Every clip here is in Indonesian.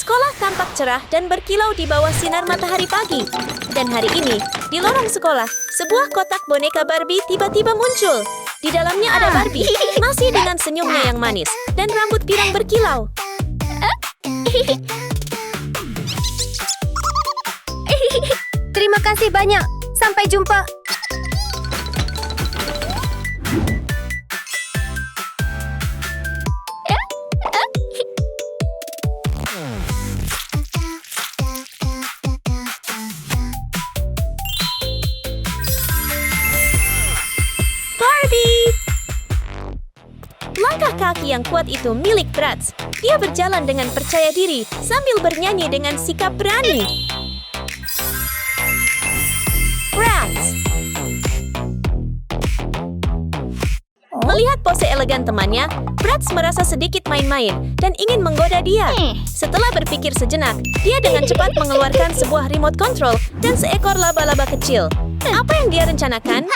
Sekolah tampak cerah dan berkilau di bawah sinar matahari pagi. Dan hari ini, di lorong sekolah, sebuah kotak boneka Barbie tiba-tiba muncul. Di dalamnya ada Barbie, masih dengan senyumnya yang manis, dan rambut pirang berkilau. Terima kasih banyak. Sampai jumpa. Barbie! Langkah kaki yang kuat itu milik Bratz. Dia berjalan dengan percaya diri sambil bernyanyi dengan sikap berani. Bratz! Melihat pose elegan temannya, Bratz merasa sedikit main-main dan ingin menggoda dia. Setelah berpikir sejenak, dia dengan cepat mengeluarkan sebuah remote control dan seekor laba-laba kecil. Apa yang dia rencanakan?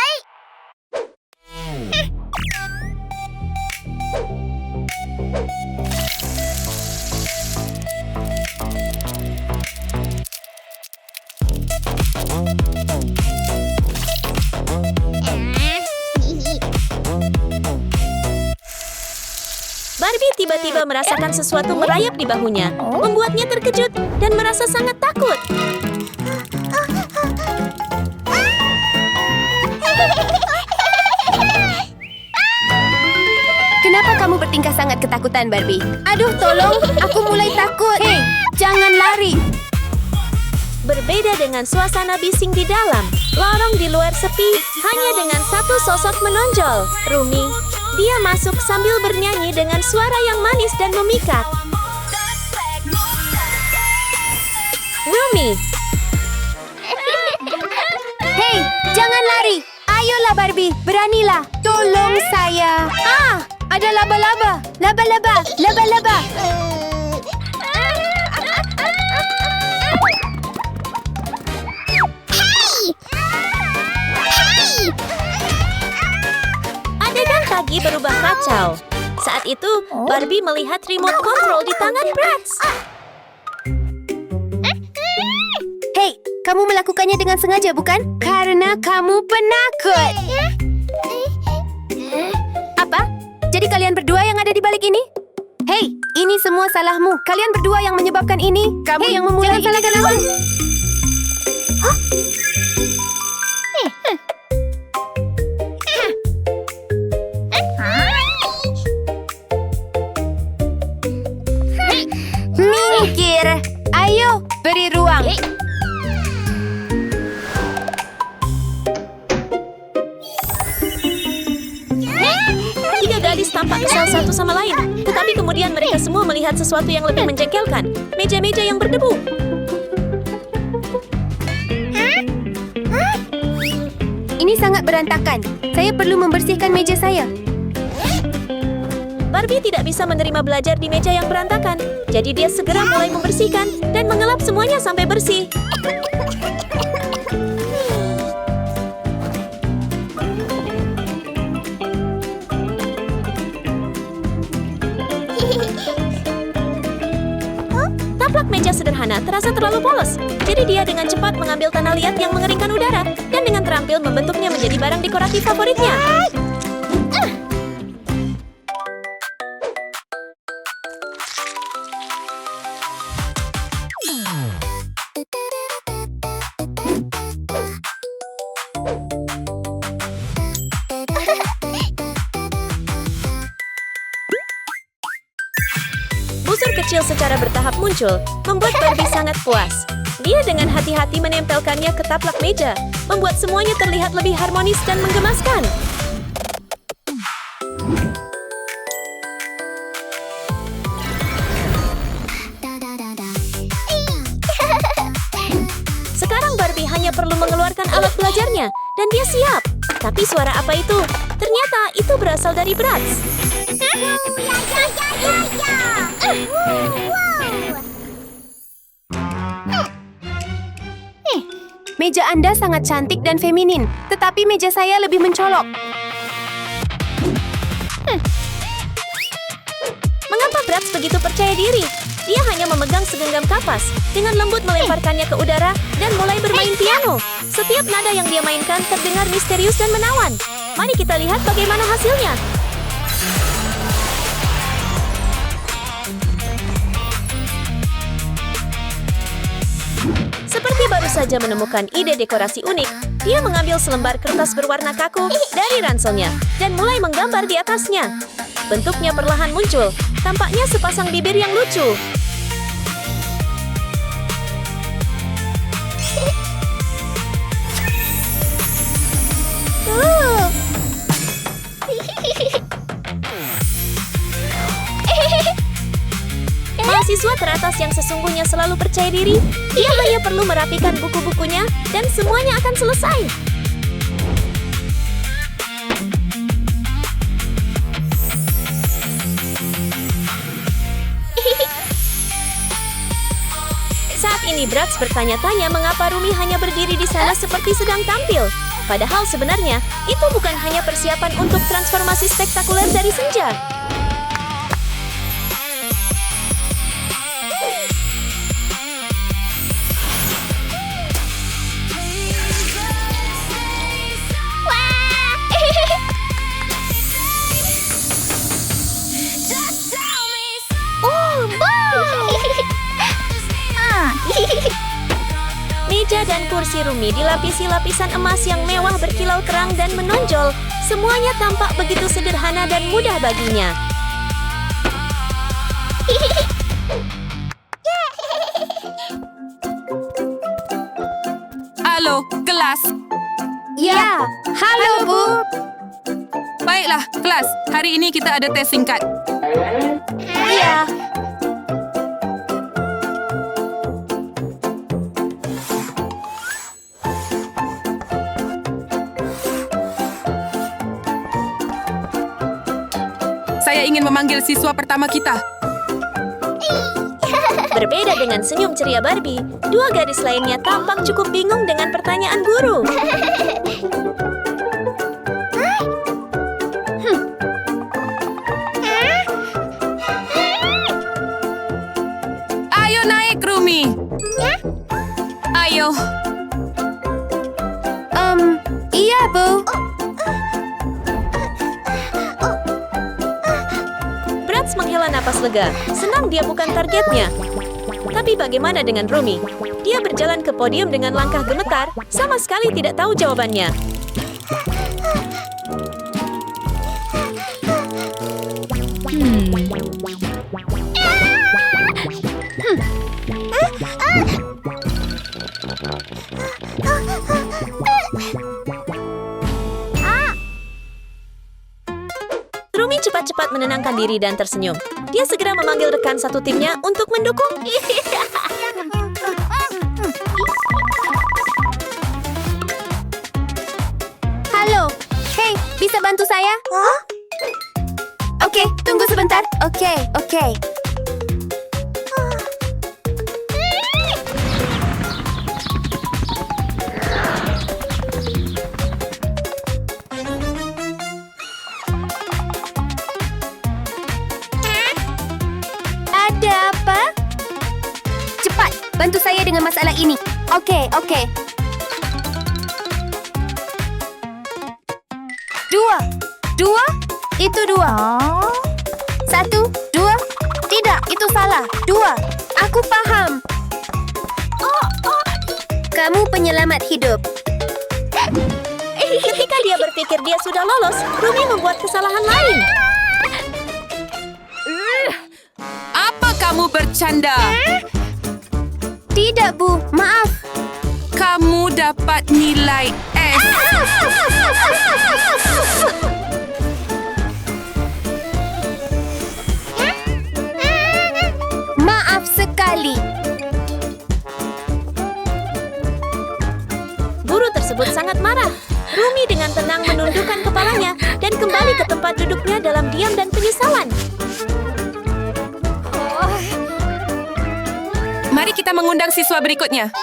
Barbie tiba-tiba merasakan sesuatu merayap di bahunya, membuatnya terkejut dan merasa sangat takut. Kenapa kamu bertingkah sangat ketakutan, Barbie? Aduh, tolong. Aku mulai takut. Hei, jangan lari. Berbeda dengan suasana bising di dalam, lorong di luar sepi, hanya dengan satu sosok menonjol, Rumi. Dia masuk sambil bernyanyi dengan suara yang manis dan memikat. Rumi! Hei, jangan lari. Ayolah, Barbie. Beranilah. Tolong saya. Ada laba-laba. Laba-laba. Laba-laba. Adegan pagi berubah kacau. Saat itu, Barbie melihat remote control di tangan Bratz. Hei, kamu melakukannya dengan sengaja, bukan? Karena kamu penakut. Apa? Jadi kalian berdua yang ada di balik ini? Hei, ini semua salahmu. Kalian berdua yang menyebabkan ini. Kamu yang memulai. Jangan salahkan aku. Minggir. Ayo, beri ruang. Tiga gadis tampak kesal satu sama lain, tetapi kemudian mereka semua melihat sesuatu yang lebih menjengkelkan, meja-meja yang berdebu. Ini sangat berantakan. Saya perlu membersihkan meja saya. Barbie tidak bisa menerima belajar di meja yang berantakan, jadi dia segera mulai membersihkan dan mengelap semuanya sampai bersih. Taplak meja sederhana terasa terlalu polos, jadi dia dengan cepat mengambil tanah liat yang mengeringkan udara dan dengan terampil membentuknya menjadi barang dekoratif favoritnya. Busur kecil secara bertahap muncul, membuat Barbie sangat puas. Dia dengan hati-hati menempelkannya ke taplak meja, membuat semuanya terlihat lebih harmonis dan menggemaskan. Sekarang Barbie hanya perlu mengeluarkan alat belajarnya, dan dia siap. Tapi suara apa itu? Ternyata itu berasal dari Bratz. Meja Anda sangat cantik dan feminin, tetapi meja saya lebih mencolok. Mengapa Bratz begitu percaya diri? Dia hanya memegang segenggam kapas, dengan lembut melemparkannya ke udara, dan mulai bermain piano. Setiap nada yang dia mainkan terdengar misterius dan menawan. Mari kita lihat bagaimana hasilnya. Seperti baru saja menemukan ide dekorasi unik, dia mengambil selembar kertas berwarna kaku dari ranselnya dan mulai menggambar di atasnya. Bentuknya perlahan muncul, tampaknya sepasang bibir yang lucu. Mahasiswa teratas yang sesungguhnya selalu percaya diri, dia hanya perlu merapikan buku-bukunya dan semuanya akan selesai. Saat ini Brax bertanya-tanya mengapa Rumi hanya berdiri di sana seperti sedang tampil. Padahal sebenarnya itu bukan hanya persiapan untuk transformasi spektakuler dari senja. Meja dan kursi Rumi dilapisi lapisan emas yang mewah berkilau terang dan menonjol. Semuanya tampak begitu sederhana dan mudah baginya. Halo, kelas. Ya, halo Bu. Baiklah, kelas. Hari ini kita ada tes singkat. Iya. Saya ingin memanggil siswa pertama kita. Berbeda dengan senyum ceria Barbie, dua gadis lainnya tampak cukup bingung dengan pertanyaan guru. Ayo naik, Rumi. Ayo. Iya Bu. Brax menghela napas lega. Senang dia bukan targetnya. Tapi bagaimana dengan Rumi? Dia berjalan ke podium dengan langkah gemetar, sama sekali tidak tahu jawabannya. Rumi cepat-cepat menenangkan diri dan tersenyum. Dia segera memanggil rekan satu timnya untuk mendukung. Halo. Hei, bisa bantu saya? Oke, tunggu sebentar. Oke. Ada apa? Cepat, bantu saya dengan masalah ini. Oke. Dua? Itu dua. Satu, dua. Tidak, itu salah. Dua. Aku paham. Kamu penyelamat hidup. Ketika dia berpikir dia sudah lolos, Rumi membuat kesalahan lain. Apa kamu bercanda? Tidak, Bu. Maaf. Kamu dapat nilai S. Maaf sekali. Guru tersebut sangat marah. Rumi dengan tenang menundukkan kepalanya dan kembali ke tempat duduknya dalam diam dan penyesalan. Mari kita mengundang siswa berikutnya.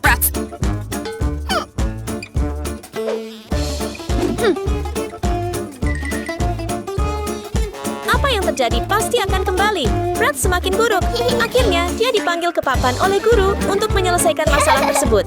Brax. Apa yang terjadi pasti akan kembali. Brad semakin buruk. Akhirnya, dia dipanggil ke papan oleh guru untuk menyelesaikan masalah tersebut.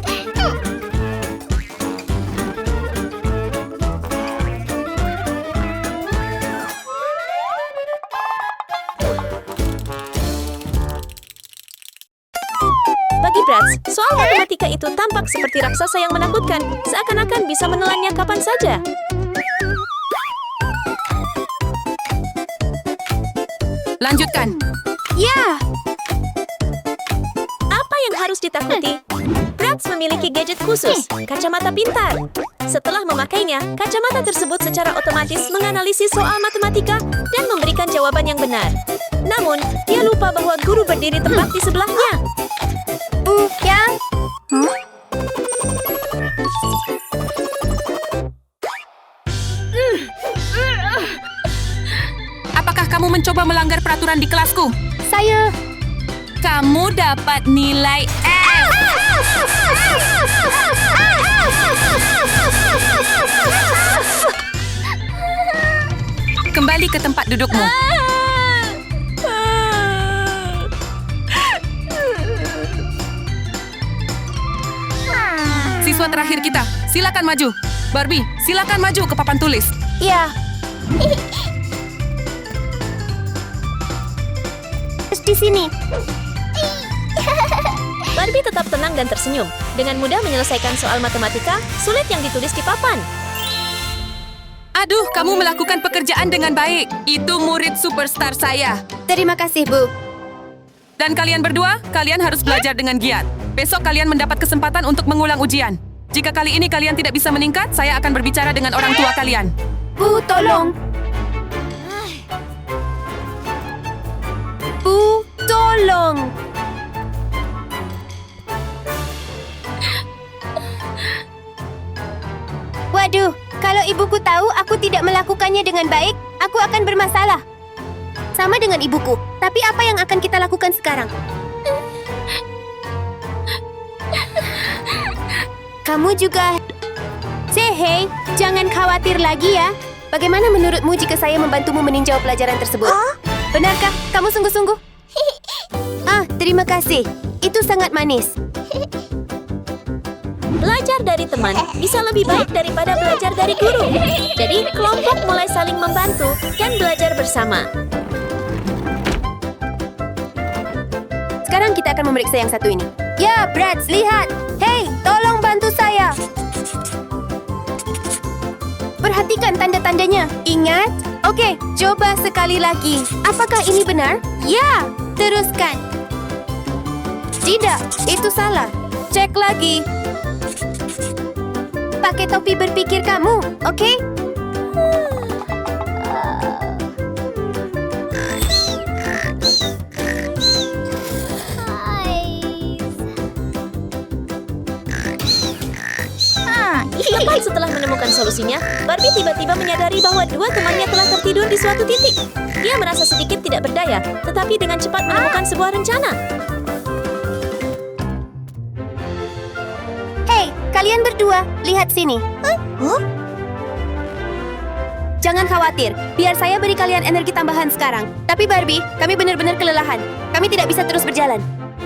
Bagi Brad, soal matematika itu tampak seperti raksasa yang menakutkan, seakan-akan bisa menelannya kapan saja. Lanjutkan. Ya, Apa yang harus ditakuti? Brad memiliki gadget khusus, kacamata pintar. Setelah memakainya, kacamata tersebut secara otomatis menganalisis soal matematika dan memberikan jawaban yang benar. Namun, dia lupa bahwa guru berdiri tepat di sebelahnya. ya. Apakah kamu mencoba melanggar peraturan di kelasku? Saya... Kamu dapat nilai F. Kembali ke tempat dudukmu. Siswa terakhir kita, silakan maju. Barbie, silakan maju ke papan tulis. Ya. Di sini. Barbie tetap tenang dan tersenyum. Dengan mudah menyelesaikan soal matematika sulit yang ditulis di papan. Aduh, kamu melakukan pekerjaan dengan baik. Itu murid superstar saya. Terima kasih, Bu. Dan kalian berdua, kalian harus belajar dengan giat. Besok kalian mendapat kesempatan untuk mengulang ujian. Jika kali ini kalian tidak bisa meningkat, saya akan berbicara dengan orang tua kalian. Bu, tolong. Bu, tolong. Waduh, kalau ibuku tahu aku tidak melakukannya dengan baik, aku akan bermasalah. Sama dengan ibuku, tapi apa yang akan kita lakukan sekarang? Kamu juga... Hey, jangan khawatir lagi ya. Bagaimana menurutmu jika saya membantumu meninjau pelajaran tersebut? Benarkah? Kamu sungguh-sungguh? Terima kasih. Itu sangat manis. Belajar dari teman bisa lebih baik daripada belajar dari guru. Jadi, kelompok mulai saling membantu dan belajar bersama. Sekarang kita akan memeriksa yang satu ini. Ya, Brad, lihat. Hey, tolong bantu saya. Perhatikan tanda-tandanya. Ingat? Oke, coba sekali lagi. Apakah ini benar? Ya, teruskan. Tidak, itu salah. Cek lagi. Pakai topi berpikir kamu, oke? Tepat setelah menemukan solusinya, Barbie tiba-tiba menyadari bahwa dua temannya telah tertidur di suatu titik. Dia merasa sedikit tidak berdaya, tetapi dengan cepat menemukan sebuah rencana. Hei, kalian berdua, lihat sini. Jangan khawatir, biar saya beri kalian energi tambahan sekarang. Tapi Barbie, kami benar-benar kelelahan. Kami tidak bisa terus berjalan.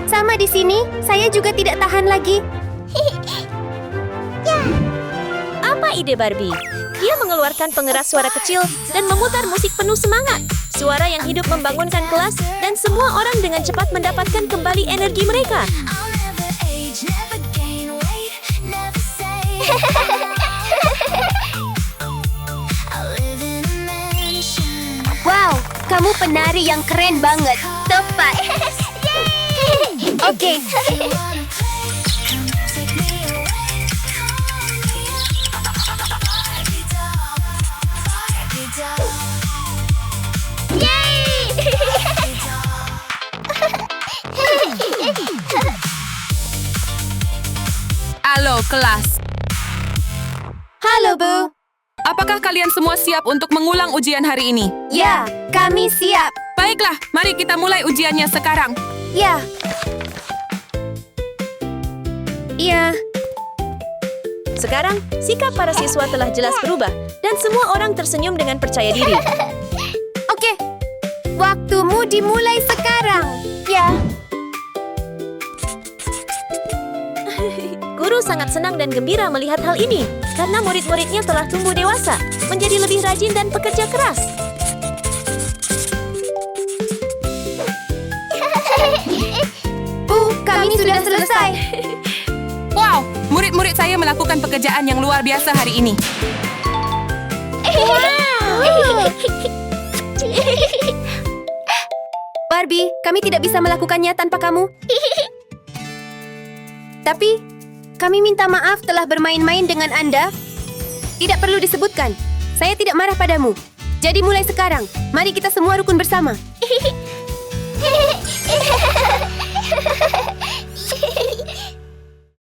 Sama di sini, saya juga tidak tahan lagi. Apa ide Barbie? Dia mengeluarkan pengeras suara kecil dan memutar musik penuh semangat. Suara yang hidup membangunkan kelas dan semua orang dengan cepat mendapatkan kembali energi mereka. Wow, kamu penari yang keren banget. Tepat. Oke. Halo, kelas. Halo, Bu. Apakah kalian semua siap untuk mengulang ujian hari ini? Ya, kami siap. Baiklah, mari kita mulai ujiannya sekarang. Ya. Iya. Sekarang, sikap para siswa telah jelas berubah dan semua orang tersenyum dengan percaya diri. Oke. Waktumu dimulai sekarang. Ya, Guru sangat senang dan gembira melihat hal ini karena murid-muridnya telah tumbuh dewasa, menjadi lebih rajin dan pekerja keras. kami sudah selesai. Wow, murid-murid saya melakukan pekerjaan yang luar biasa hari ini. Barbie, kami tidak bisa melakukannya tanpa kamu. Tapi, kami minta maaf telah bermain-main dengan Anda. Tidak perlu disebutkan. Saya tidak marah padamu. Jadi mulai sekarang, mari kita semua rukun bersama.